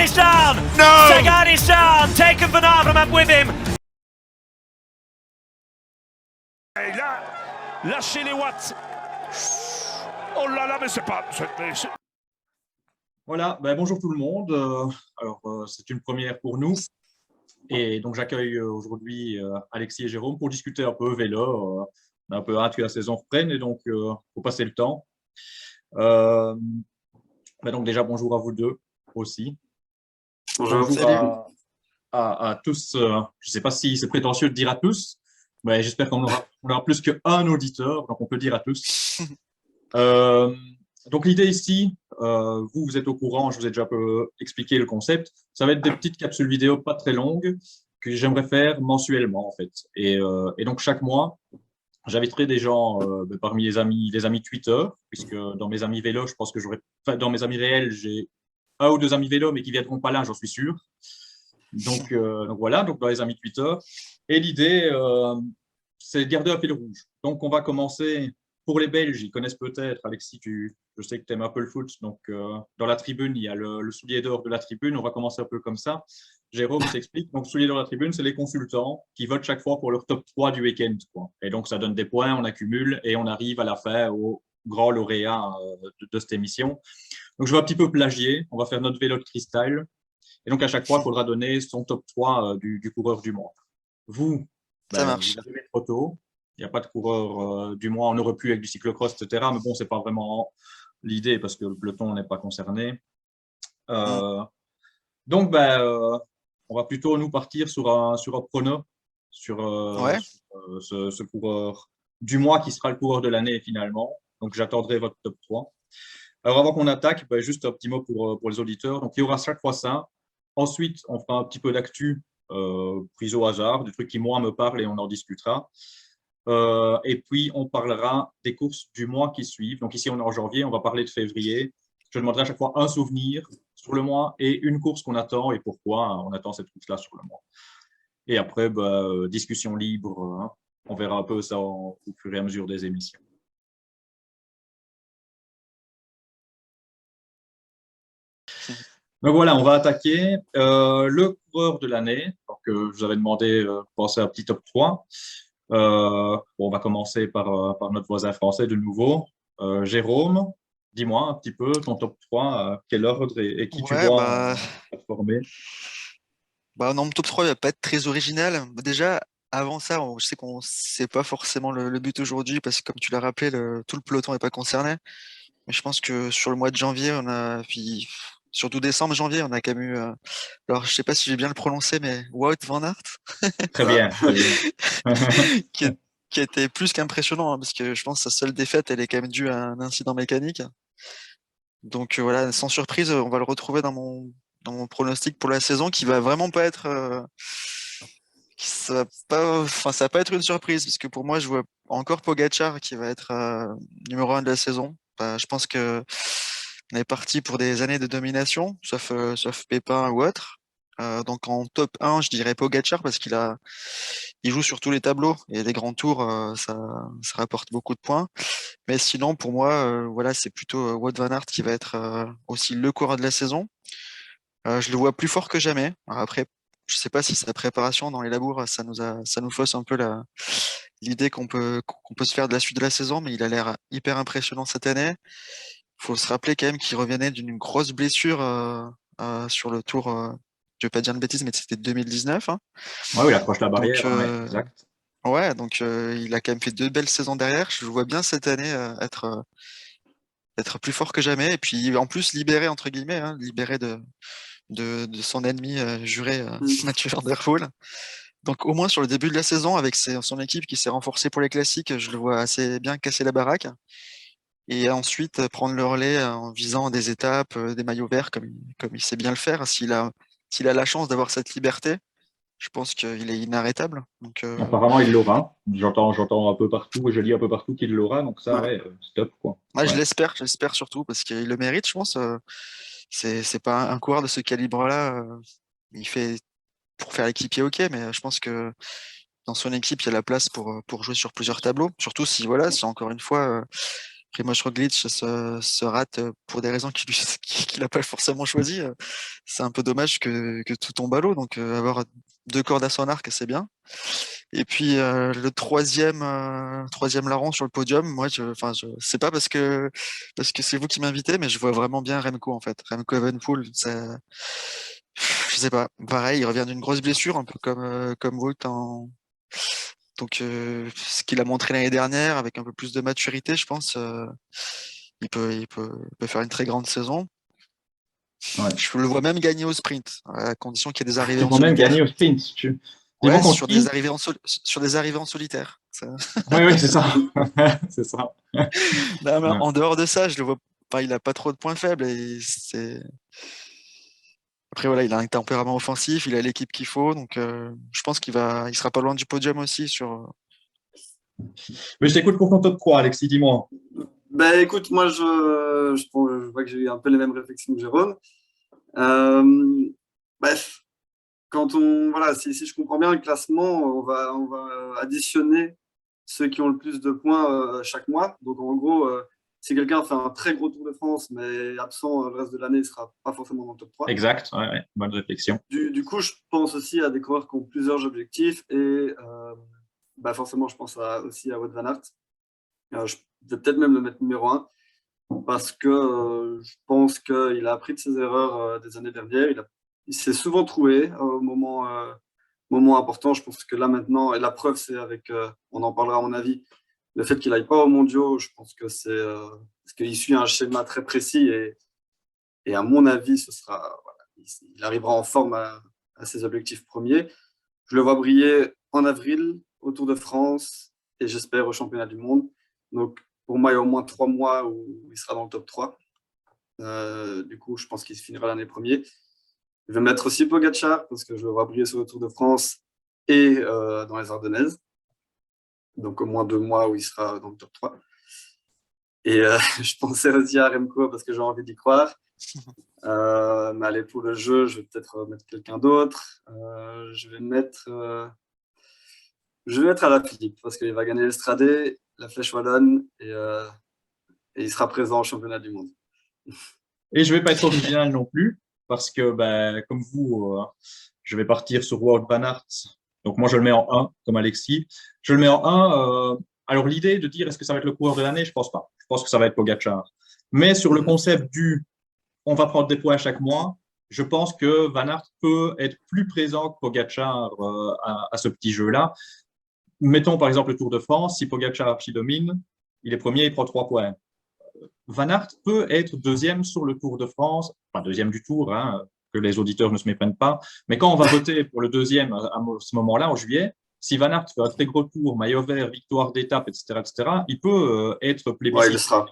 is down! No! Sagan is down! Taken Van Avermaet with him! Et là, lâchez les watts. Oh là là, mais c'est pas... Voilà, bonjour tout le monde. C'est une première pour nous. Et donc, j'accueille aujourd'hui Alexis et Jérôme pour discuter un peu vélo. On a un peu hâte que la saison reprenne et donc, faut passer le temps. Donc, déjà, bonjour à vous deux aussi. Bonjour. À tous. Je ne sais pas si c'est prétentieux de dire à tous, mais j'espère qu'on aura plus qu'un auditeur, donc on peut dire à tous. Donc, l'idée ici, vous êtes au courant, je vous ai déjà un peu expliqué le concept. Ça va être des petites capsules vidéo pas très longues que j'aimerais faire mensuellement, en fait. Et donc, chaque mois, j'inviterai des gens parmi les amis Twitter, puisque dans mes amis vélo, je pense que dans mes amis réels, j'ai un ou deux amis vélo, mais qui ne viendront pas là, j'en suis sûr. Donc voilà, donc dans les amis Twitter. Et l'idée, c'est de garder un fil rouge. Donc, on va commencer pour les Belges. Ils connaissent peut-être, Alexis, je sais que tu aimes un peu le foot. Donc, dans la tribune, il y a le soulier d'or de la tribune. On va commencer un peu comme ça. Jérôme s'explique. Donc, soulier d'or de la tribune, c'est les consultants qui votent chaque fois pour leur top 3 du week-end, quoi. Et donc, ça donne des points, on accumule et on arrive à la fin au grand lauréat de cette émission. Donc, je vais un petit peu plagier. On va faire notre vélo de cristal. Et donc, à chaque fois, il faudra donner son top 3 du coureur du mois. Vous, Ça marche. vous arrivez trop tôt. Il n'y a pas de coureur du mois. On aurait pu avec du cyclocross, etc. Mais bon, ce n'est pas vraiment l'idée parce que le peloton n'est pas concerné. Donc, on va plutôt nous partir sur un prono, sur ce coureur du mois qui sera le coureur de l'année finalement. Donc, j'attendrai votre top 3. Alors, avant qu'on attaque, juste un petit mot pour les auditeurs. Donc, il y aura chaque fois ça. Ensuite, on fera un petit peu d'actu prise au hasard, des trucs qui, moi, me parlent et on en discutera. Et puis, on parlera des courses du mois qui suivent. Donc, ici, on est en janvier, on va parler de février. Je demanderai à chaque fois un souvenir sur le mois et une course qu'on attend et pourquoi on attend cette course-là sur le mois. Et après, discussion libre. On verra un peu ça au fur et à mesure des émissions. Donc voilà, on va attaquer le coureur de l'année. Donc, je vous avais demandé de penser à un petit top 3. On va commencer par notre voisin français de nouveau. Jérôme, dis-moi un petit peu ton top 3, quel ordre et qui tu vois former. Non, mon top 3 ne va pas être très original. Déjà, avant ça, je sais qu'on c'est pas forcément le but aujourd'hui parce que comme tu l'as rappelé, tout le peloton n'est pas concerné. Mais je pense que sur le mois de janvier, puis surtout décembre, janvier, on a quand même eu. Alors, je sais pas si j'ai bien le prononcé, mais Wout van Aert. Très bien. qui, qui était plus qu'impressionnant, hein, parce que je pense que sa seule défaite, elle est quand même due à un incident mécanique. Donc voilà, sans surprise, on va le retrouver dans mon pronostic pour la saison, qui va vraiment pas être. Ça va pas être une surprise, parce que pour moi, je vois encore Pogacar qui va être numéro 1 de la saison. Je pense que on est parti pour des années de domination, sauf Pépin ou autre. Donc en top 1, je dirais Pogacar parce il joue sur tous les tableaux et les grands tours, ça rapporte beaucoup de points. Mais sinon, pour moi, voilà, c'est plutôt Wout van Aert qui va être aussi le coureur de la saison. Je le vois plus fort que jamais. Alors après, je sais pas si sa préparation dans les labours, ça nous fausse un peu l'idée qu'on peut se faire de la suite de la saison, mais il a l'air hyper impressionnant cette année. Il faut se rappeler quand même qu'il revenait d'une grosse blessure sur le tour. Je vais pas dire une bêtise, mais c'était 2019. Hein. Oui, il accroche la barrière, Donc, exact. ouais, donc il a quand même fait 2 belles saisons derrière. Je le vois bien cette année être plus fort que jamais. Et puis en plus libéré, entre guillemets, hein, libéré de son ennemi juré, Mathieu Van Der Poel. Donc au moins sur le début de la saison, avec son équipe qui s'est renforcée pour les classiques, je le vois assez bien casser la baraque. Et ensuite prendre le relais en visant des étapes, des maillots verts, comme il sait bien le faire. S'il a la chance d'avoir cette liberté, je pense qu'il est inarrêtable. Donc, Apparemment, il l'aura. J'entends un peu partout et je lis un peu partout qu'il l'aura. Donc ça, c'est top, quoi. ouais. Je l'espère surtout parce qu'il le mérite, je pense. C'est pas un coureur de ce calibre-là. Il fait pour faire l'équipier, ok, mais je pense que dans son équipe, il y a la place pour jouer sur plusieurs tableaux. Surtout si, voilà, si encore une fois, Primož Roglic se rate pour des raisons qu'il n'a pas forcément choisies. C'est un peu dommage que tout tombe à l'eau. Donc, avoir 2 cordes à son arc, c'est bien. Et puis, le troisième larron sur le podium, moi, c'est pas parce que c'est vous qui m'invitez, mais je vois vraiment bien Remco, en fait. Remco Evenepoel, je sais pas. Pareil, il revient d'une grosse blessure, un peu comme Wout donc, ce qu'il a montré l'année dernière, avec un peu plus de maturité, je pense, il peut faire une très grande saison. Ouais. Je le vois même gagner au sprint, à condition qu'il y ait des arrivées en Moi-même solitaire. gagner au sprint. Ouais, Dis-moi contre sur qui? des arrivées en solitaire. Oui, oui, c'est ça. C'est ça. Non, mais Ouais. en dehors de ça, je le vois pas, il a pas trop de points faibles. Après, voilà, il a un tempérament offensif, il a l'équipe qu'il faut. Donc, je pense il sera pas loin du podium aussi Mais je t'écoute pour ton top 3, Alexis, dis-moi. Ben écoute, moi je vois que j'ai eu un peu les mêmes réflexions que Jérôme. Euh, Bref, voilà, si je comprends bien le classement, on va additionner ceux qui ont le plus de points chaque mois. Donc en gros, si quelqu'un fait un très gros Tour de France mais est absent le reste de l'année, il ne sera pas forcément dans le top 3. Exact, ouais, ouais, bonne réflexion. Du coup, je pense aussi à des coureurs qui ont plusieurs objectifs et forcément, je pense aussi à Wout van Aert. Je vais peut-être même le mettre numéro 1 parce que je pense qu'il a appris de ses erreurs des années dernières. Il s'est souvent trouvé au moment important. Je pense que là maintenant, et la preuve, c'est on en parlera à mon avis, le fait qu'il n'aille pas aux mondiaux, je pense que c'est parce qu'il suit un schéma très précis et à mon avis, voilà, il arrivera en forme à ses objectifs premiers. Je le vois briller en avril au Tour de France et j'espère au championnat du monde. Donc, pour moi, il y a au moins 3 mois où il sera dans le top 3. Du coup, je pense qu'il finira l'année premier. Je vais mettre aussi Pogacar parce que je le vois briller sur le Tour de France et dans les Ardennaises. Donc, au moins 2 mois où il sera dans le top 3. Et je pensais aussi à Remco parce que j'ai envie d'y croire. Mais allez, pour le jeu, je vais peut-être mettre quelqu'un d'autre. Je vais mettre Alaphilippe parce qu'il va gagner l'Estradé, la Flèche Wallonne et il sera présent au championnat du monde. Et je vais pas être original non plus, parce que, comme vous, je vais partir sur Wout van Aert. Donc, moi, je le mets en 1, comme Alexis. Je le mets en 1. Alors, l'idée de dire est-ce que ça va être le coureur de l'année, je pense pas. Je pense que ça va être Pogacar. Mais sur le concept on va prendre des points chaque mois, je pense que Van Aert peut être plus présent que Pogacar à ce petit jeu-là. Mettons par exemple le Tour de France, si Pogacar s'y domine, il est premier, il prend 3 points. Van Aert peut être deuxième sur le Tour de France, enfin deuxième du Tour, hein, que les auditeurs ne se méprennent pas, mais quand on va voter pour le deuxième à ce moment-là, en juillet, si Van Aert fait un très gros tour, maillot vert, victoire d'étape, etc., il peut être plébiscité. Ouais, il le sera.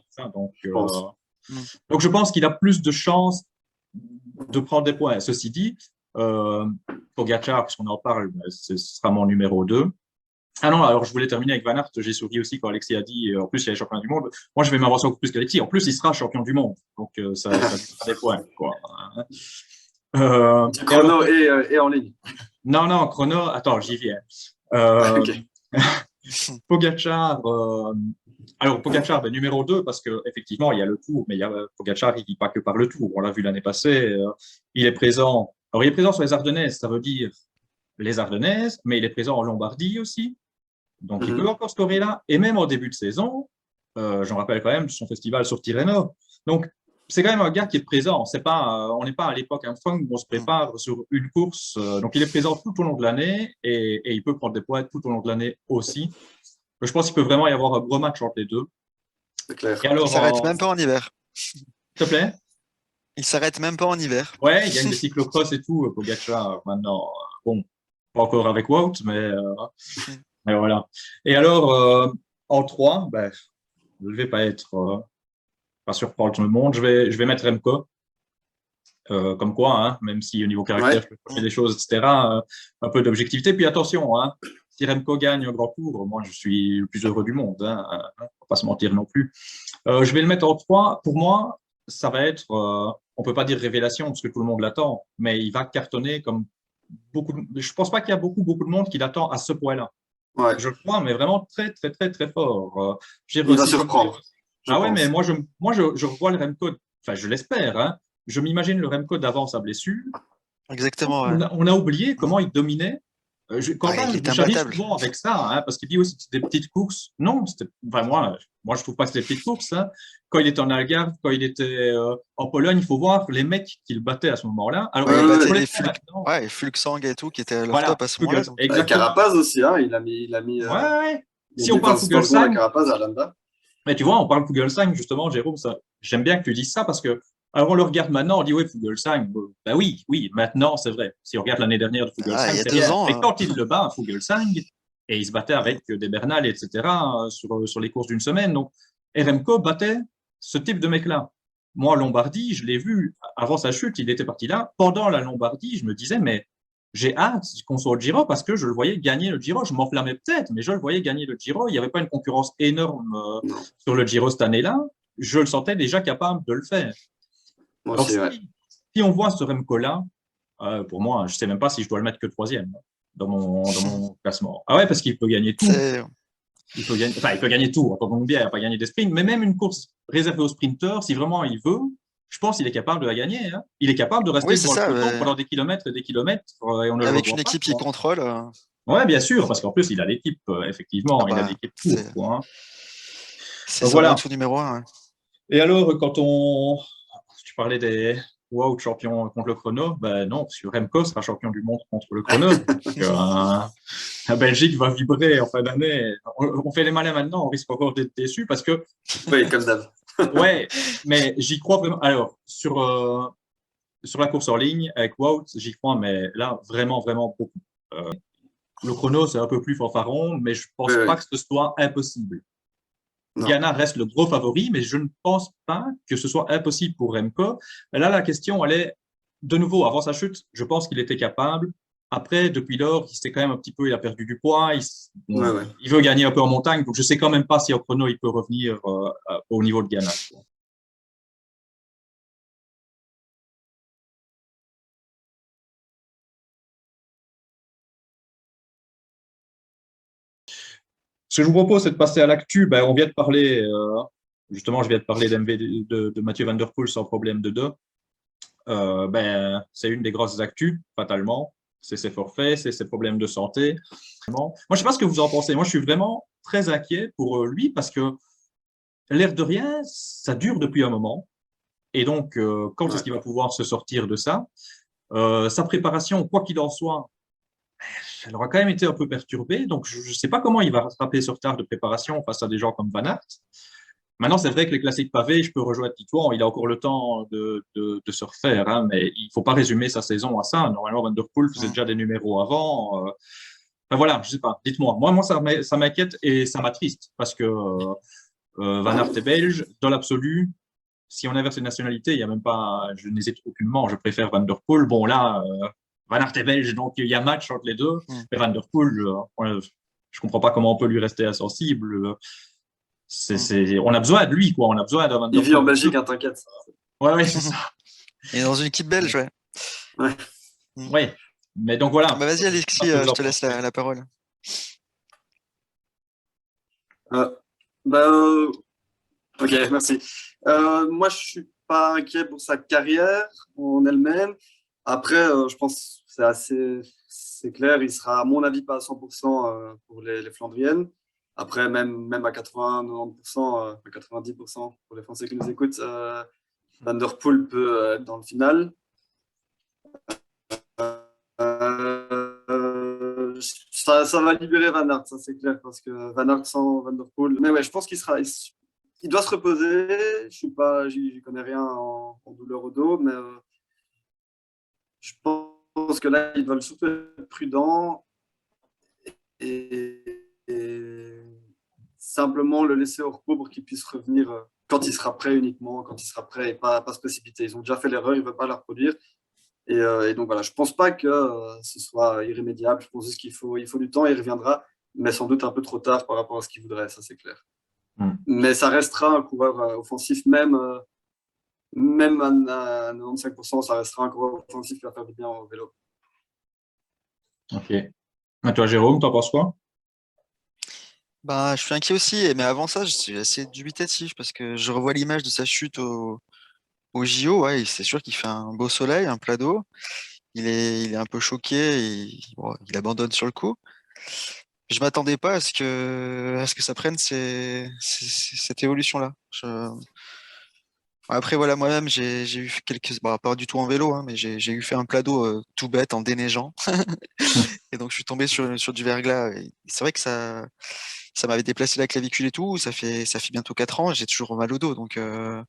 Donc je pense qu'il a plus de chances de prendre des points. Ceci dit, Pogacar, puisqu'on en parle, ce sera mon numéro 2. Ah non, alors je voulais terminer avec Van Aert. J'ai souri aussi quand Alexis a dit en plus il est champion du monde. Moi je vais m'avancer encore plus qu'Alexis. En plus il sera champion du monde. Donc ça fera des points. Quoi. Chrono et en ligne. Non, chrono, attends, j'y viens. Okay. Pogacar, alors Pogacar, numéro 2, parce qu'effectivement il y a le Tour, mais Pogacar il ne vit pas que par le Tour. On l'a vu l'année passée. Il est présent. Alors il est présent sur les Ardennaises, ça veut dire les Ardennaises, mais il est présent en Lombardie aussi. Donc, il peut encore scorer là. Et même en début de saison, j'en rappelle quand même son festival sur Tirreno. Donc, c'est quand même un gars qui est présent. On n'est pas à l'époque Armstrong où on se prépare sur une course. Donc, il est présent tout au long de l'année et il peut prendre des points tout au long de l'année aussi. Je pense qu'il peut vraiment y avoir un gros match entre les deux. C'est clair. Et alors, il s'arrête même pas en hiver. S'il te plaît? Il s'arrête même pas en hiver. Ouais, il gagne des cyclocross et tout, Pogacar, maintenant. Bon, pas encore avec Wout, mais voilà. Et alors, en 3, je ne vais pas être, pas surprendre tout le monde, je vais mettre Remco. Comme quoi, hein, même si au niveau caractère, je peux faire des choses, etc., un peu d'objectivité. Puis attention, hein, si Remco gagne un grand tour, moi, je suis le plus heureux du monde. Hein, on ne va pas se mentir non plus. Je vais le mettre en 3. Pour moi, ça va être, on ne peut pas dire révélation parce que tout le monde l'attend, mais il va cartonner comme beaucoup. Je ne pense pas qu'il y a beaucoup de monde qui l'attend à ce point-là. Ouais. Je le crois, mais vraiment très, très, très, très fort. Il va surprendre. Ah ouais, pense. mais moi je revois le Remco, enfin je l'espère, hein. Je m'imagine le Remco d'avant sa blessure. Exactement, ouais. On a oublié comment il dominait. Ah, il Quentin était vous charrie imbattable. souvent avec ça, hein, parce qu'il dit aussi que c'était des petites courses. Non, enfin, moi, je trouve pas que c'était des petites courses, hein. Quand il était en Algarve, quand il était en Pologne, il faut voir les mecs qu'il battait à ce moment-là. Alors, Ouais, Ouais, il ouais, battait pour ouais. les des faire maintenant, Ouais, et Fuglsang et tout, qui étaient à leur voilà, top à ce moment-là. Fugels, Donc, exactement. Carapaz aussi, hein, Ouais, ouais. il a Si on mis parle dans le groupe à Fugelsang, Carapaz à Landa. mais tu vois, on parle Fugelsang, justement, Jérôme, ça, j'aime bien que tu dises ça parce que, alors on le regarde maintenant, on dit, oui, Fugelsang, ben oui, oui, maintenant, c'est vrai. Si on regarde l'année dernière de ah, il Fugelsang, y a c'est 2 rien. ans, Mais quand il le bat, Fugelsang, et il se battait avec des Bernal, etc., sur les courses d'une semaine. Donc, RMco battait ce type de mec-là. Moi, Lombardie, je l'ai vu avant sa chute, il était parti là. Pendant la Lombardie, je me disais, mais j'ai hâte qu'on soit au Giro parce que je le voyais gagner le Giro. Je m'enflammais peut-être, mais je le voyais gagner le Giro. Il n'y avait pas une concurrence énorme Non, sur le Giro cette année-là. Je le sentais déjà capable de le faire. moi Alors, aussi, ouais. si on voit ce Remco-là, pour moi, je ne sais même pas si je dois le mettre que troisième dans mon classement. Ah ouais, parce qu'il peut gagner tout. c'est. Il peut gagner tout, entendons bien, il n'a pas gagné des sprints, mais même une course réservée aux sprinteurs, si vraiment il veut, je pense qu'il est capable de la gagner, hein. Il est capable de rester Oui, c'est devant le ça. peloton pendant des kilomètres et des kilomètres, et on ne le Avec revoit une pas, équipe qui quoi. contrôle. Ouais, bien sûr, parce qu'en plus, il a l'équipe, Ah effectivement, il a bah, l'équipe pour, c'est quoi, hein. c'est son Voilà. atout numéro un, ouais. Et alors, tu parlais des wow, champions contre le chrono, ben non, parce que Remco sera champion du monde contre le chrono. Donc, la Belgique va vibrer en fin d'année. On fait les malins maintenant, on risque encore d'être déçus parce que, Oui, comme d'hab. ouais, mais j'y crois vraiment. Alors, sur la course en ligne, avec Wout, j'y crois, mais là, vraiment, vraiment beaucoup. Le chrono, c'est un peu plus fanfaron, mais je Oui, pense oui. pas que ce soit impossible. Non. Ghana reste le gros favori, mais je ne pense pas que ce soit impossible pour Remco. Mais là, la question, elle est, de nouveau, avant sa chute, je pense qu'il était capable. Après, depuis lors, il s'est quand même un petit peu, il a perdu du poids, Ouais, ouais. il veut gagner un peu en montagne, donc je sais quand même pas si au chrono, il peut revenir au niveau de Ghana. Ce que je vous propose, c'est de passer à l'actu. Ben, on vient de parler, justement, je viens de parler de Mathieu Van Der Poel sans problème de dos. Ben, c'est une des grosses actus, fatalement. C'est ses forfaits, c'est ses problèmes de santé. Moi, je ne sais pas ce que vous en pensez. Moi, je suis vraiment très inquiet pour lui parce que l'air de rien, ça dure depuis un moment. Et donc, quand est-ce Ouais. qu'il va pouvoir se sortir de ça? Sa préparation, quoi qu'il en soit, elle aura quand même été un peu perturbée. Donc, je ne sais pas comment il va rattraper ce retard de préparation face à des gens comme Van Aert. Maintenant, c'est vrai que les classiques pavés, je peux rejoindre Titouan, il a encore le temps de se refaire, hein, mais il ne faut pas résumer sa saison à ça. Normalement, Van Der Poel faisait Mm. déjà des numéros avant. Enfin, voilà, je ne sais pas, dites-moi. Moi ça m'inquiète et ça m'attriste parce que Van Aert est belge. Dans l'absolu, si on inverse les nationalités, il y a même pas, je n'hésite aucunement, je préfère Van Der Poel. Bon, là, Van Aert est belge, donc il y a match entre les deux. Mm. Mais Van Der Poel, je ne comprends pas comment on peut lui rester insensible. On a besoin de lui, quoi. On a besoin d'un Van Il Der vit en Poel. Belgique, hein, t'inquiète. Ouais, ouais, c'est ça. Et dans une équipe belge, ouais. Ouais. Mm. Ouais. Mais donc voilà. Bah, vas-y, Je sais pas Alexis, ce que vous je en te laisse pensez. la parole. Bah, ok, merci. Moi, je suis pas inquiet pour sa carrière en elle-même. Après, je pense que c'est clair, il sera à mon avis pas à 100% pour les Flandriennes. Après, même à 80, 90%, à 90% pour les Français qui nous écoutent, Van Der Poel peut être dans le final. Ça va libérer Van Aert, ça c'est clair, parce que Van Aert sans Van Der Poel. Mais ouais, je pense il doit se reposer. J'y connais rien en douleur au dos, mais je pense que là, ils veulent surtout être prudents et simplement le laisser au repos pour qu'il puisse revenir quand il sera prêt uniquement, quand il sera prêt et pas se précipiter. Ils ont déjà fait l'erreur, ils ne veulent pas la reproduire. Et donc voilà, je ne pense pas que ce soit irrémédiable. Je pense juste il faut du temps et il reviendra, mais sans doute un peu trop tard par rapport à ce qu'il voudrait, ça c'est clair. Mais ça restera un coureur offensif, même à 95%, ça restera un coureur offensif qui va faire du bien au vélo. Ok. Et toi, Jérôme, t'en penses quoi? Bah, je suis inquiet aussi, mais avant ça, je suis assez dubitatif parce que je revois l'image de sa chute au JO. Ouais, c'est sûr qu'il fait un beau soleil, un plat d'eau. Il est un peu choqué, bon, il abandonne sur le coup. Je m'attendais pas à ce que ça prenne cette évolution-là. Après, voilà, moi-même, j'ai eu quelques, bon, pas du tout en vélo, hein, mais j'ai eu fait un plat d'eau tout bête en déneigeant. Et donc, je suis tombé sur du verglas. Et c'est vrai que ça m'avait déplacé la clavicule et tout. Ça fait bientôt 4 ans et j'ai toujours mal au dos. Donc, Mm.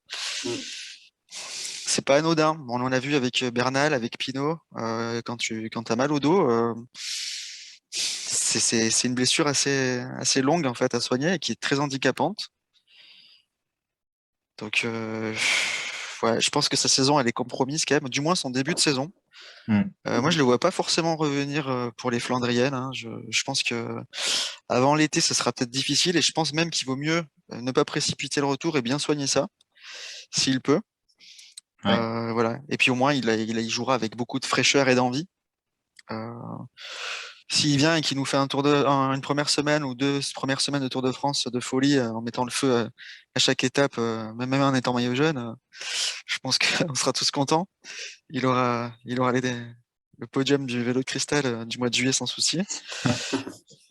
c'est pas anodin. On en a vu avec Bernal, avec Pinot. Quand t'as mal au dos, c'est une blessure assez longue en fait à soigner et qui est très handicapante. Donc, ouais, je pense que sa saison, elle est compromise quand même, du moins son début de saison. Hmm. Moi, je le vois pas forcément revenir pour les Flandriennes, hein. Je pense que avant l'été, ce sera peut-être difficile et je pense même qu'il vaut mieux ne pas précipiter le retour et bien soigner ça, s'il peut. Ouais. Voilà. Et puis au moins, il jouera avec beaucoup de fraîcheur et d'envie. Euh, S'il vient et qu'il nous fait une première semaine ou 2 premières semaines de Tour de France de folie en mettant le feu à chaque étape, même en étant maillot jaune, je pense qu'on sera tous contents. Il aura le podium du vélo de cristal du mois de juillet sans souci.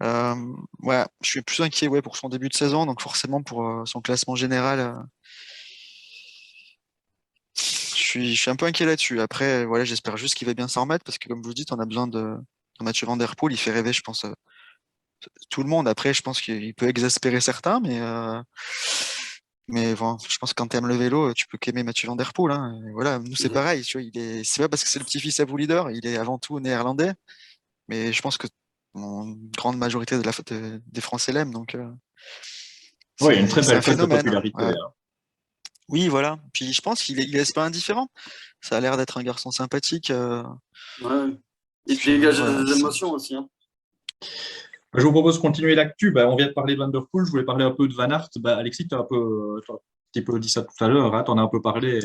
Euh, ouais, je suis plus inquiet ouais, pour son début de saison, donc forcément pour son classement général, je suis un peu inquiet là-dessus. Après, voilà, j'espère juste qu'il va bien s'en remettre parce que comme vous dites, on a besoin de Mathieu Van Der Poel. Il fait rêver, je pense, tout le monde. Après, je pense qu'il peut exaspérer certains, mais bon, je pense que quand tu aimes le vélo, tu peux qu'aimer Mathieu Van Der Poel, hein. Et voilà, nous c'est Mhm. pareil, tu vois, c'est pas parce que c'est le petit-fils à vous leader, il est avant tout néerlandais, mais je pense que une grande majorité des Français l'aiment, donc Oui, il y a une très c'est belle un cote de phénomène. popularité, Ouais. hein. Oui, voilà. Puis je pense qu'il laisse pas indifférent. Ça a l'air d'être un garçon sympathique. Ouais. Il dégage Voilà, des émotions aussi, hein. Je vous propose de continuer l'actu. On vient de parler de Van Der Poel, je voulais parler un peu de Van Aert. Alexis, t'as un petit peu dit ça tout à l'heure, hein, tu en as un peu parlé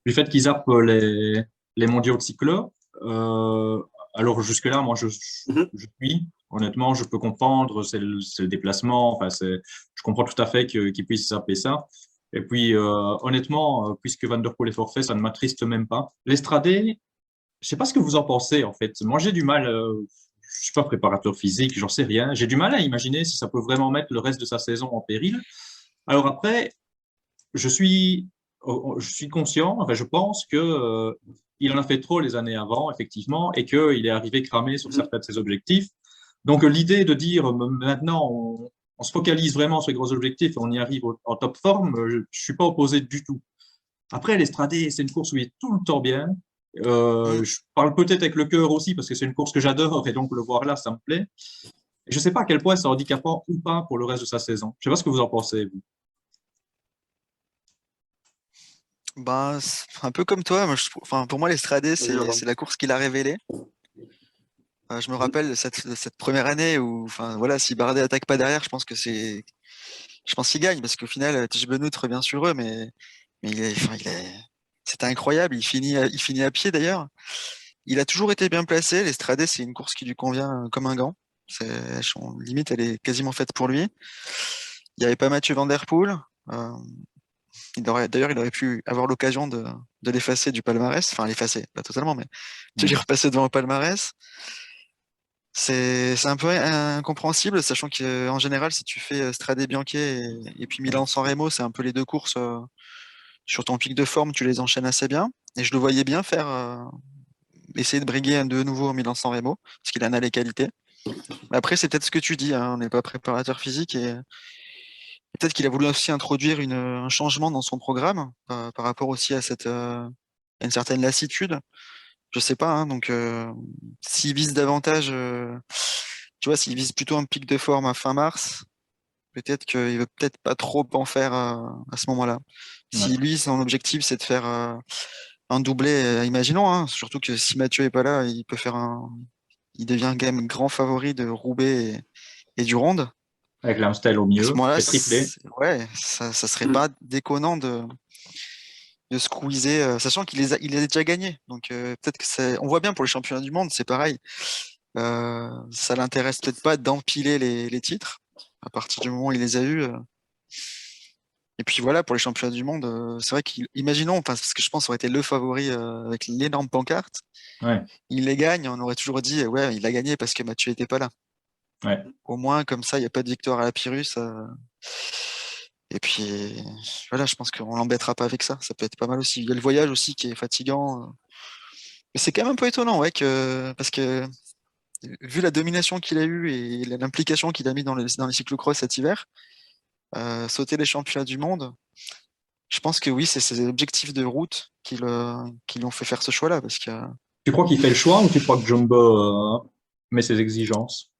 du fait qu'ils zappent les mondiaux de cyclo. Euh, alors jusque-là, moi, Mhm. je suis, honnêtement, je peux comprendre, c'est le déplacement, enfin, je comprends tout à fait qu'ils puissent zapper ça. Et puis, honnêtement, puisque Van Der Poel est forfait, ça ne m'attriste même pas. L'Estradé, je sais pas ce que vous en pensez, en fait. Moi, j'ai du mal, je suis pas préparateur physique, j'en sais rien. J'ai du mal à imaginer si ça peut vraiment mettre le reste de sa saison en péril. Alors après, je suis conscient, enfin, je pense que, il en a fait trop les années avant, effectivement, et qu'il est arrivé cramé sur Mhm. certains de ses objectifs. Donc, l'idée de dire maintenant, on se focalise vraiment sur les gros objectifs et on y arrive en top forme, je ne suis pas opposé du tout. Après, l'Estradé, c'est une course où il est tout le temps bien. mm. Je parle peut-être avec le cœur aussi parce que c'est une course que j'adore et donc le voir là, ça me plaît. Et je ne sais pas à quel point c'est handicapant ou pas pour le reste de sa saison. Je ne sais pas ce que vous en pensez, vous. Ben, c'est un peu comme toi. Moi, enfin, pour moi, l'Estradé, Vas-y, c'est Jordan. la course qu'il a révélée. Je me Mhm. rappelle de cette première année où, enfin, voilà, si Bardet attaque pas derrière, je pense qu'il gagne parce qu'au final, Tish Benoît revient sur eux, mais enfin, c'était incroyable. Il finit à pied d'ailleurs. Il a toujours été bien placé. L'Estradé, c'est une course qui lui convient comme un gant. Limite, elle est quasiment faite pour lui. Il n'y avait pas Mathieu Van Der Poel. Euh, D'ailleurs, il aurait pu avoir l'occasion de l'effacer du palmarès. Enfin, l'effacer, pas totalement, mais de lui Mm. repasser devant le palmarès. C'est un peu incompréhensible, sachant qu'en général, si tu fais Stradé Bianchi et puis Milan-San Remo, c'est un peu les deux courses sur ton pic de forme, tu les enchaînes assez bien. Et je le voyais bien faire essayer de briguer de nouveau Milan-San Remo, parce qu'il en a les qualités. Mais après, c'est peut-être ce que tu dis, hein, on n'est pas préparateur physique et peut-être qu'il a voulu aussi introduire un changement dans son programme par rapport aussi à une certaine lassitude. Je sais pas, hein, donc s'il vise davantage, tu vois, s'il vise plutôt un pic de forme à fin mars, peut-être qu'il veut peut-être pas trop en faire à ce moment-là. Si Ouais. lui, son objectif, c'est de faire un doublé, imaginons, hein, surtout que si Mathieu est pas là, il devient quand même grand favori de Roubaix et du Ronde. Avec l'Amstel au À ce milieu, moment-là, fait tripler. ouais, ça serait Mhm. pas déconnant de squeezer, sachant qu'il les a déjà gagnés. Donc peut-être que on voit bien pour les championnats du monde, c'est pareil. Ça l'intéresse peut-être pas d'empiler les titres. à partir du moment où il les a eus. Et puis voilà, pour les championnats du monde, c'est vrai qu'imaginons, parce que je pense que ça aurait été le favori avec l'énorme pancarte, Ouais, il les gagne, on aurait toujours dit, ouais, il a gagné parce que Mathieu n'était pas là. ouais. Au moins, comme ça, il n'y a pas de victoire à la Pyrrhus. Et puis, voilà, je pense qu'on l'embêtera pas avec ça. Ça peut être pas mal aussi. Il y a le voyage aussi qui est fatigant. Mais c'est quand même un peu étonnant, ouais, parce que vu la domination qu'il a eue et l'implication qu'il a mis dans les cyclocross cet hiver, sauter les championnats du monde, je pense que oui, c'est ses objectifs de route qui lui ont fait faire ce choix-là. Parce que, Tu crois qu'il fait le choix ou tu crois que Jumbo met ses exigences?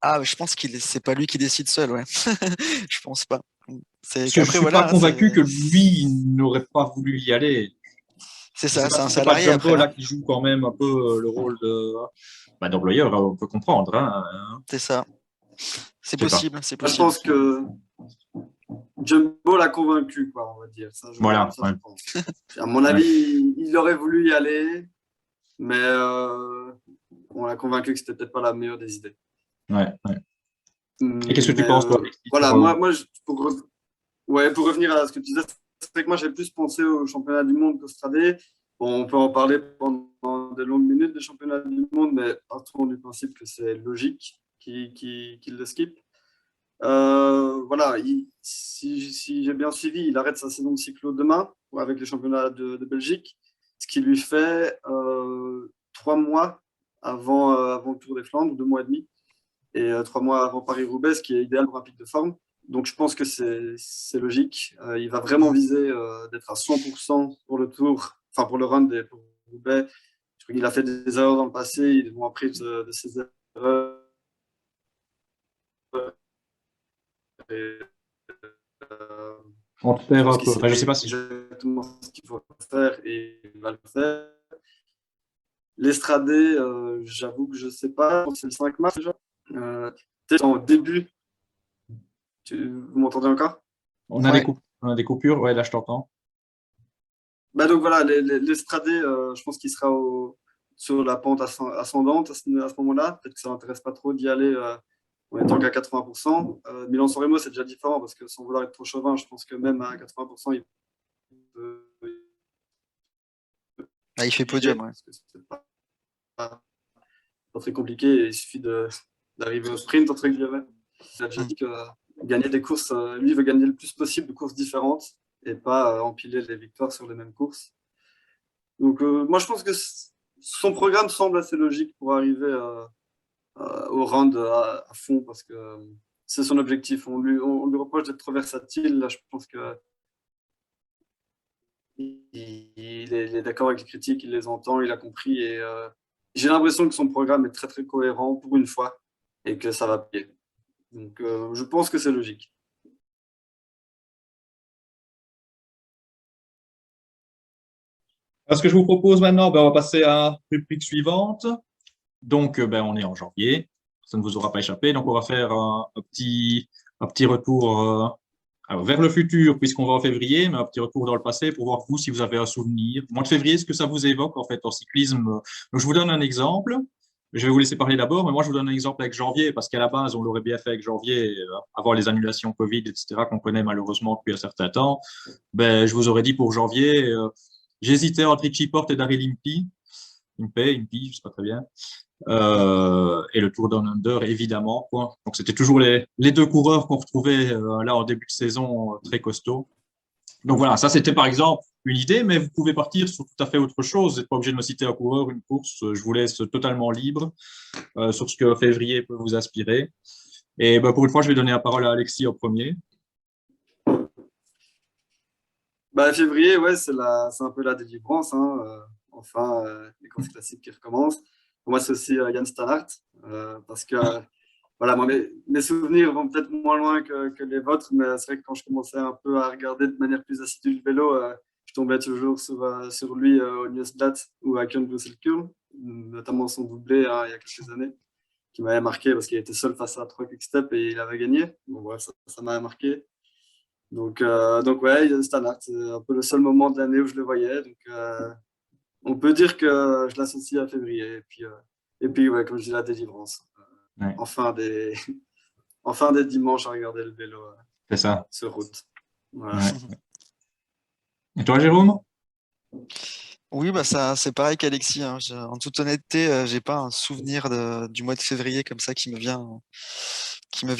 je pense c'est pas lui qui décide seul, ouais. Je pense pas. C'est Parce que je qu'après, suis pas voilà, hein, convaincu que lui il n'aurait pas voulu y aller. c'est Je sais ça, pas c'est un si c'est pas salarié Jumbo après, là hein. qui joue quand même un peu le rôle de d'employeur, on peut comprendre. Hein. C'est ça. C'est Je sais pas. possible, c'est Moi, je possible. pense que Jumbo l'a convaincu, quoi, on va dire. Ça, Voilà. ça, Ouais. je pense. À mon avis, il aurait voulu y aller, mais on l'a convaincu que c'était peut-être pas la meilleure des idées. Ouais, ouais. Et qu'est-ce que tu Mais penses, toi, Alexis, voilà, sur, moi pour revenir à ce que tu disais, c'est vrai que moi j'ai plus pensé au championnat du monde qu'Australie. Bon, on peut en parler pendant de longues minutes des championnats du monde, mais partons du principe que c'est logique qu'il le skip. Voilà, si j'ai bien suivi, il arrête sa saison de cyclo demain avec les championnats de Belgique, ce qui lui fait 3 mois avant le Tour des Flandres, 2 mois et demi, et 3 mois avant Paris-Roubaix, ce qui est idéal pour un pic de forme. Donc je pense que c'est logique. Il va vraiment viser d'être à 100% pour le Tour, enfin pour le run et pour Roubaix. Je crois qu'il a fait des erreurs dans le passé, il est appris de ses erreurs. Et, on te je perd un pense qu'il peu. sait Enfin, je sais pas si. exactement ce qu'il faut faire et il va le faire. L'Estradé, j'avoue que je ne sais pas, c'est le 5 mars déjà. Peut-être en début. Vous m'entendez encore? Ouais. On a des coupures. Ouais, là, je t'entends. Bah donc voilà, l'Estradé, je pense qu'il sera sur la pente ascendante à ce moment-là. Peut-être que ça n'intéresse pas trop d'y aller en étant qu'à 80%. Milan-San Remo, c'est déjà différent parce que sans vouloir être trop chauvin, je pense que même à 80%, il peut Ah, il fait y aller, podium, ouais. parce que c'est pas très compliqué. Il suffit d'arriver au sprint, entre guillemets. Il a déjà dit que gagner des courses, lui, il veut gagner le plus possible de courses différentes et pas empiler les victoires sur les mêmes courses. Donc, moi, je pense que son programme semble assez logique pour arriver au round à fond parce que c'est son objectif. On lui reproche d'être trop versatile. Là, je pense que il est d'accord avec les critiques, il les entend, il a compris. Et j'ai l'impression que son programme est très, très cohérent pour une fois et que ça va payer. Donc, je pense que c'est logique. Ce que je vous propose maintenant, on va passer à la rubrique suivante. Donc, on est en janvier. Ça ne vous aura pas échappé. Donc, on va faire un petit retour alors, vers le futur, puisqu'on va en février, mais un petit retour dans le passé pour voir vous si vous avez un souvenir. Mois de février, ce que ça vous évoque en fait en cyclisme. Donc, je vous donne un exemple. Je vais vous laisser parler d'abord, mais moi, je vous donne un exemple avec janvier, parce qu'à la base, on l'aurait bien fait avec janvier, avant les annulations Covid, etc., qu'on connaît malheureusement depuis un certain temps. Je vous aurais dit pour janvier, j'hésitais entre Richie Porte et Daryl Impey. Impey, je sais pas très bien. Et le Tour Down Under, évidemment, quoi. Donc, c'était toujours les deux coureurs qu'on retrouvait là en début de saison très costauds. Donc voilà, ça c'était par exemple une idée, mais vous pouvez partir sur tout à fait autre chose. Vous n'êtes pas obligé de me citer un coureur, une course. Je vous laisse totalement libre sur ce que février peut vous inspirer. Et pour une fois, je vais donner la parole à Alexis en premier. Février, ouais, c'est un peu la délivrance. Hein, enfin, les courses classiques qui recommencent. Pour moi, c'est aussi Jan Stannard, parce que voilà, moi, mes souvenirs vont peut-être moins loin que les vôtres, mais c'est vrai que quand je commençais un peu à regarder de manière plus assidue le vélo, je tombais toujours sur lui au Nieuwsblad ou à Kuurne Bruxelles-Kuurne, notamment son doublé hein, il y a quelques années, qui m'avait marqué parce qu'il était seul face à 3 quick-step et il avait gagné. Bon, bref, ça m'avait marqué. Donc ouais, Stannard, c'est un peu le seul moment de l'année où je le voyais. Donc, on peut dire que je l'associe à février. Et puis ouais, comme je dis, la délivrance. Ouais. Enfin, en fin des dimanches à regarder le vélo C'est ça. sur route. Voilà. Ouais. Et toi, Jérôme? Oui, bah ça, c'est pareil qu'Alexis, hein. En toute honnêteté, j'ai pas un souvenir du mois de février comme ça qui me vient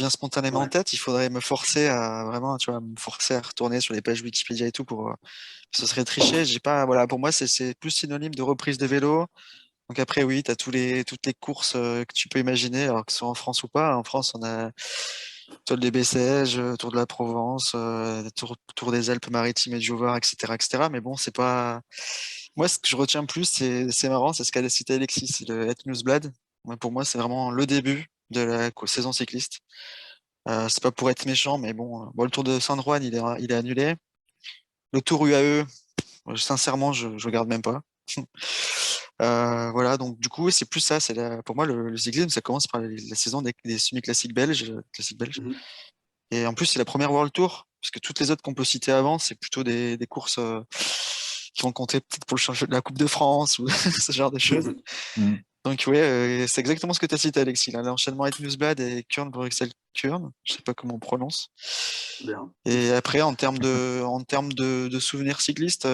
spontanément en Ouais. tête. Il faudrait me forcer à vraiment, tu vois, me forcer à retourner sur les pages Wikipédia et tout pour. Ce serait tricher. J'ai pas, voilà, pour moi, c'est plus synonyme de reprise de vélo. Donc après, oui, tu as toutes les courses que tu peux imaginer, alors que ce soit en France ou pas. En France, on a Tour des Bessèges, Tour de la Provence, Tour des Alpes-Maritimes et du Var, etc., etc. Mais bon, c'est pas. Moi, ce que je retiens plus, c'est marrant, c'est ce qu'a cité Alexis, c'est le Het Nieuwsblad. Ouais, pour moi, c'est vraiment le début de la saison cycliste. C'est pas pour être méchant, mais bon, le Tour de San Juan, il est annulé. Le Tour UAE, sincèrement, je regarde même pas. Voilà, donc du coup, c'est plus ça. Pour moi, le cyclisme, ça commence par la saison des semi-classiques belges, Mhm. Et en plus, c'est la première World Tour, parce que toutes les autres qu'on peut citer avant, c'est plutôt des courses qui vont compter peut-être pour la Coupe de France ou ce genre de choses. Mm. Donc ouais, c'est exactement ce que tu as cité, Alexis. Là, l'enchaînement avec Newsblad et Kurn, je sais pas comment on prononce. Bien. Et après, en termes de souvenirs cyclistes,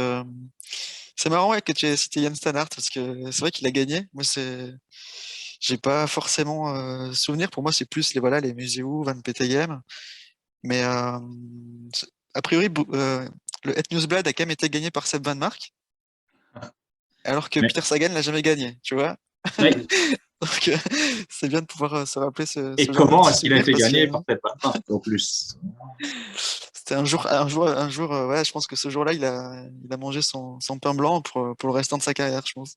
c'est marrant ouais, que tu aies cité Yann Stannard parce que c'est vrai qu'il a gagné. Moi, j'ai pas forcément souvenir. Pour moi, c'est plus les Museeuw, Van Petegem. Mais a priori, le Het Nieuwsblad a quand même été gagné par Seb Van Mark, alors que Mais- Peter Sagan l'a jamais gagné, tu vois. Ouais. Donc, c'est bien de pouvoir se rappeler Et ce genre de comment petits est-ce qu'il a souvenirs été parce gagné que par cette Marc en plus? c'était un jour, ouais, je pense que ce jour-là, il a mangé son pain blanc pour le restant de sa carrière, je pense.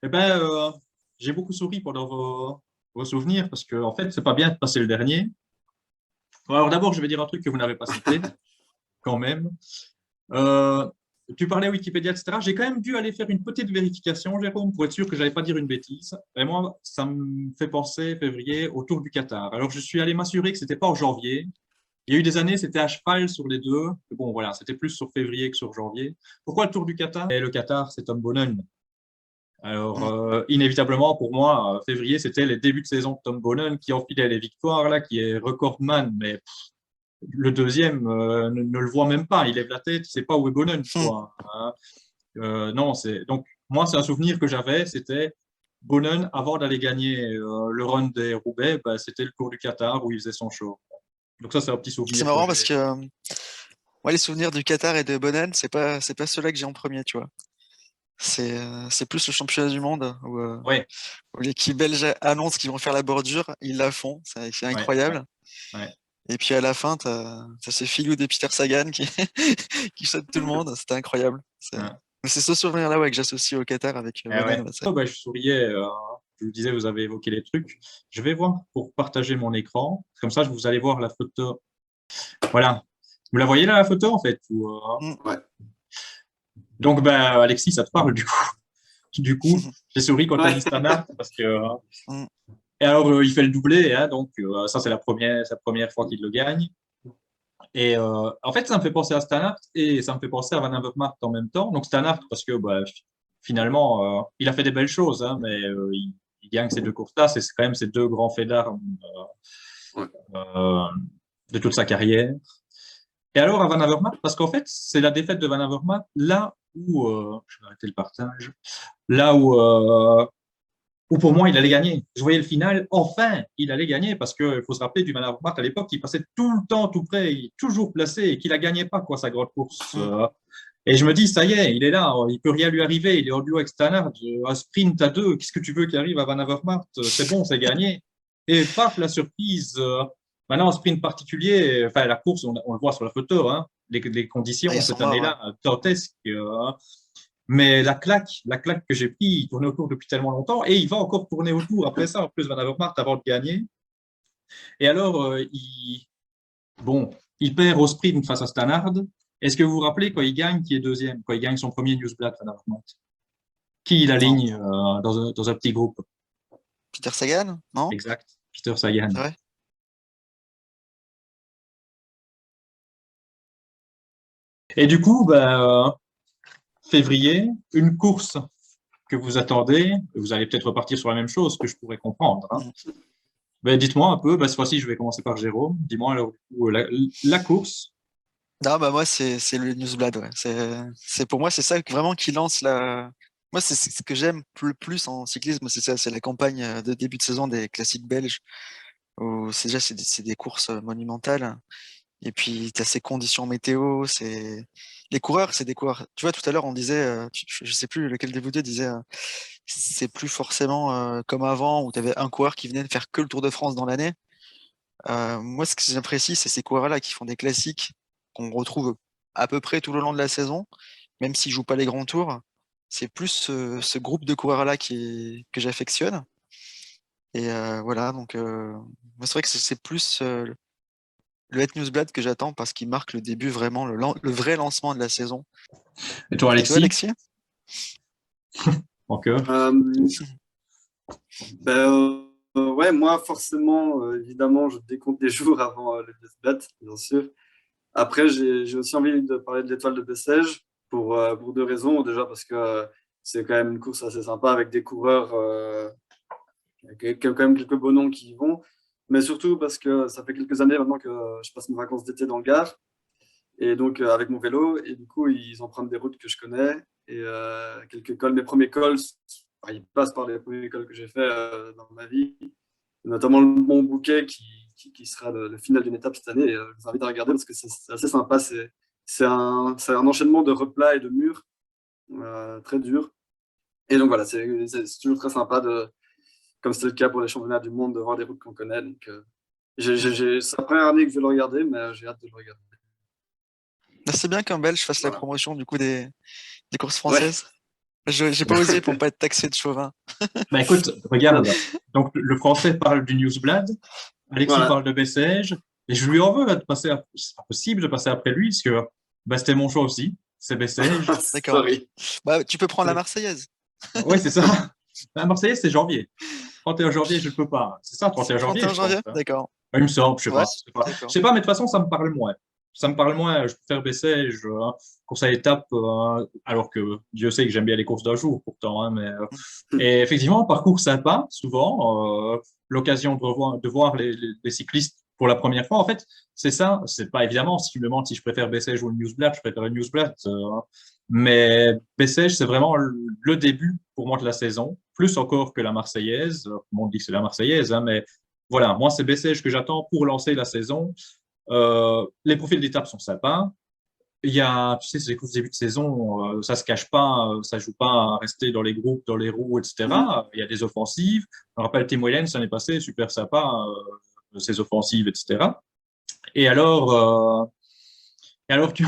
Eh ben, j'ai beaucoup souri pendant vos souvenirs parce que, en fait, c'est pas bien de passer le dernier. Alors, d'abord, je vais dire un truc que vous n'avez pas cité, quand même. Euh, Tu parlais Wikipédia, etc. J'ai quand même dû aller faire une petite vérification, Jérôme, pour être sûr que je n'allais pas dire une bêtise. Et moi, ça me fait penser, février, au Tour du Qatar. Alors, je suis allé m'assurer que ce n'était pas en janvier. Il y a eu des années, c'était à cheval sur les deux. Bon, voilà, c'était plus sur février que sur janvier. Pourquoi le Tour du Qatar? Et le Qatar, c'est Tom Boonen. Alors, Mm. inévitablement, pour moi, février, c'était les débuts de saison de Tom Boonen qui enfilait les victoires, là, qui est recordman, mais le deuxième ne le voit même pas. Il lève la tête, il ne sait pas où est Boonen, Mm. quoi. Hein. Non, c'est donc moi, c'est un souvenir que j'avais, c'était Boonen avant d'aller gagner le run des Roubaix, bah, c'était le Tour du Qatar où il faisait son show. Donc ça, c'est un petit C'est souvenir que marrant parce j'ai. que moi, les souvenirs du Qatar et de Bonan, c'est pas ceux-là que j'ai en premier, tu vois. C'est plus le championnat du monde Ouais, où l'équipe belge annonce qu'ils vont faire la bordure, ils la font, c'est ouais, ouais, incroyable. ouais. Et puis à la fin, t'as ces filous de Peter Sagan qui, qui sautent tout le monde, c'était incroyable. Ouais. Mais c'est ce souvenir-là ouais, que j'associe au Qatar avec Ah Bonan. ouais. Ouais, Oh, bah, je souriais, je vous disais, vous avez évoqué les trucs. Je vais voir pour partager mon écran. Comme ça, vous allez voir la photo. Voilà. Vous la voyez là, la photo, en fait Mm. Ouais. Donc, ben, Alexis, ça te parle, du coup. Du coup, j'ai souri quand tu as Ouais. dit Stannard, parce que... Mm. Et alors, il fait le doublé, hein, donc ça, c'est sa première fois qu'il le gagne. Et en fait, ça me fait penser à Stannard et ça me fait penser à Van Avermaet en même temps. Donc, Stannard, parce que bah, finalement, il a fait des belles choses, hein, mais il gagne ces deux courses-là. C'est quand même ses deux grands faits d'armes Ouais. euh, de toute sa carrière. Et alors, à Van Avermaet, parce qu'en fait, c'est la défaite de Van Avermaet là où, je vais arrêter le partage, là où pour moi, il allait gagner. Je voyais le final, enfin, il allait gagner, parce qu'il faut se rappeler du Van Avermaet à l'époque, il passait tout le temps tout près, il est toujours placé, et qu'il ne gagnait pas, quoi, sa grande course. Mm. Et je me dis, ça y est, il est là, il peut rien lui arriver, il est en duo avec Stannard, un sprint à deux, qu'est-ce que tu veux qui arrive à Van Avermaet? C'est bon, c'est gagné. Et paf, la surprise. Maintenant, un sprint particulier, enfin, la course, on le voit sur la photo, hein, les Ah, conditions ils sont cette morts, ouais. année-là, dantesques. Mais la claque que j'ai pris, il tournait autour depuis tellement longtemps et il va encore tourner autour après ça, en plus Van Avermaet avant de gagner. Et alors, bon, il perd au sprint face à Stannard. Est-ce que vous vous rappelez quand il gagne, qui est deuxième, quand il gagne son premier Newsblad, Van Avermaet? Qui il Non. aligne dans un petit groupe? Peter Sagan? Non? Exact, Peter Sagan. C'est vrai? Et du coup, ben, février, une course que vous attendez, vous allez peut-être repartir sur la même chose, que je pourrais comprendre. Hein. Mm. Ben, dites-moi un peu, ben, cette fois-ci, je vais commencer par Jérôme. Dis-moi alors, la course. Non, bah moi, c'est le Newsblad, ouais. Pour moi, c'est ça vraiment qui lance la. Moi, c'est ce que j'aime le plus en cyclisme, c'est ça, c'est la campagne de début de saison des classiques belges, où c'est des courses monumentales. Et puis, tu as ces conditions météo, les coureurs, c'est des coureurs. Tu vois, tout à l'heure, on disait, je sais plus lequel des vous deux disait, c'est plus forcément comme avant, où tu avais un coureur qui venait de faire que le Tour de France dans l'année. Moi, ce que j'apprécie, c'est ces coureurs-là qui font des classiques qu'on retrouve à peu près tout le long de la saison, même s'ils jouent pas les grands tours. C'est plus ce groupe de coureurs-là que j'affectionne. Et voilà, donc moi, c'est vrai que c'est plus le Het Newsblad que j'attends parce qu'il marque le début, vraiment, le vrai lancement de la saison. Et toi, Et toi, Alexis? Alexis? Encore? Euh, ouais, moi, forcément, évidemment, je décompte les jours avant le Newsblad, bien sûr. Après, j'ai aussi envie de parler de l'étoile de Bessèges pour deux raisons. Déjà, parce que c'est quand même une course assez sympa avec des coureurs, quand même quelques beaux noms qui y vont. Mais surtout parce que ça fait quelques années maintenant que je passe mes vacances d'été dans le Gard. Et donc, avec mon vélo. Et du coup, ils empruntent des routes que je connais. Et quelques cols. Mes premiers cols, enfin, ils passent par les premiers cols que j'ai fait dans ma vie. Notamment le Mont Bouquet qui sera le final d'une étape cette année. Et, je vous invite à regarder parce que c'est assez sympa. C'est un enchaînement de replats et de murs très dur. Et donc voilà, c'est toujours très sympa, comme c'était le cas pour les championnats du monde, de voir des routes qu'on connaît. Donc, c'est la première année que je vais le regarder, mais j'ai hâte de le regarder. Là, c'est bien qu'un Belge fasse la Voilà. promotion du coup des courses Ouais. françaises. J'ai pas osé pour pas être taxé de chauvin. Ben, écoute, regarde. Donc, le français parle du Newsblad, Alexis Voilà. parle de Bessèges, et je lui en veux de passer, c'est pas possible de passer après lui, parce que ben, c'était mon choix aussi, c'est Bessèges. D'accord. Sorry. Bah, tu peux prendre la Marseillaise. Oui, c'est ça. La Marseillaise, c'est janvier. 31 janvier, je ne peux pas. C'est ça, 31 janvier, 31 je pense. janvier? Hein. D'accord. Il me semble, je sais Ouais, pas. Je sais pas. Je d'accord. sais pas, mais de toute façon, ça me parle moins. Ça me parle moins. Je préfère Bessèges, course à étapes, alors que Dieu sait que j'aime bien les courses d'un jour, pourtant. Hein, mais, et effectivement, parcours sympa, souvent. L'occasion de voir les cyclistes pour la première fois. En fait, c'est ça. C'est pas évidemment, si tu me demandes si je préfère Bessèges ou le Newsblad, je préfère le Newsblad. Mais Bessèges, c'est vraiment le début pour moi de la saison, plus encore que la Marseillaise. Tout le monde dit que c'est la Marseillaise, hein, mais voilà, moi, c'est Bessèges que j'attends pour lancer la saison. Les profils d'étapes sont sympas. Il y a, tu sais, c'est les courses début de saison, ça se cache pas, ça joue pas à rester dans les groupes, dans les roues, etc. Il y a des offensives. Je me rappelle Tim Wellens l'année passée, super sympa, ses offensives, etc. Et alors, que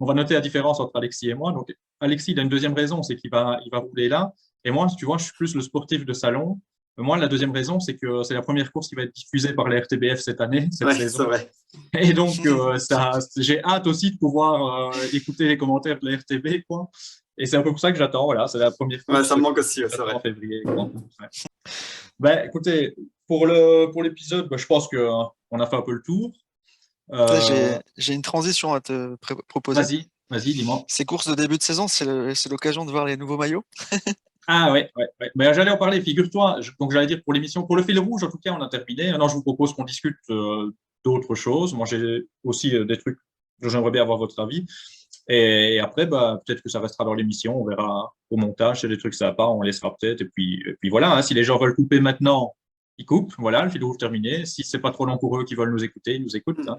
on va noter la différence entre Alexis et moi. Donc, Alexis, il a une deuxième raison, c'est il va rouler là. Et moi, tu vois, je suis plus le sportif de salon. Moi, la deuxième raison, c'est que c'est la première course qui va être diffusée par la RTBF cette année, cette Ouais, saison. c'est vrai. Et donc, j'ai hâte aussi de pouvoir écouter les commentaires de la RTB, quoi. Et c'est un peu pour ça que j'attends. Voilà, c'est la première course Ouais, ça me manque aussi, ouais, c'est en vrai. février, quoi. Ouais. Ben, écoutez, pour l'épisode, ben, je pense que on a fait un peu le tour. Là, Euh, j'ai une transition à te proposer. vas-y, dis-moi. Ces courses de début de saison, c'est l'occasion de voir les nouveaux maillots. Ah ouais, ouais, ouais. Mais j'allais en parler, figure-toi. Donc j'allais dire pour l'émission, pour le fil rouge, en tout cas, on a terminé. Maintenant, je vous propose qu'on discute d'autres choses. Moi, j'ai aussi des trucs que j'aimerais bien avoir votre avis. Et après, bah, peut-être que ça restera dans l'émission. On verra au montage. C'est des trucs sympas, on laissera peut-être. Et puis voilà, hein, si les gens veulent couper maintenant, ils coupent. Voilà, le fil rouge terminé. Si c'est pas trop long pour eux qui veulent nous écouter, ils nous écoutent. Hein.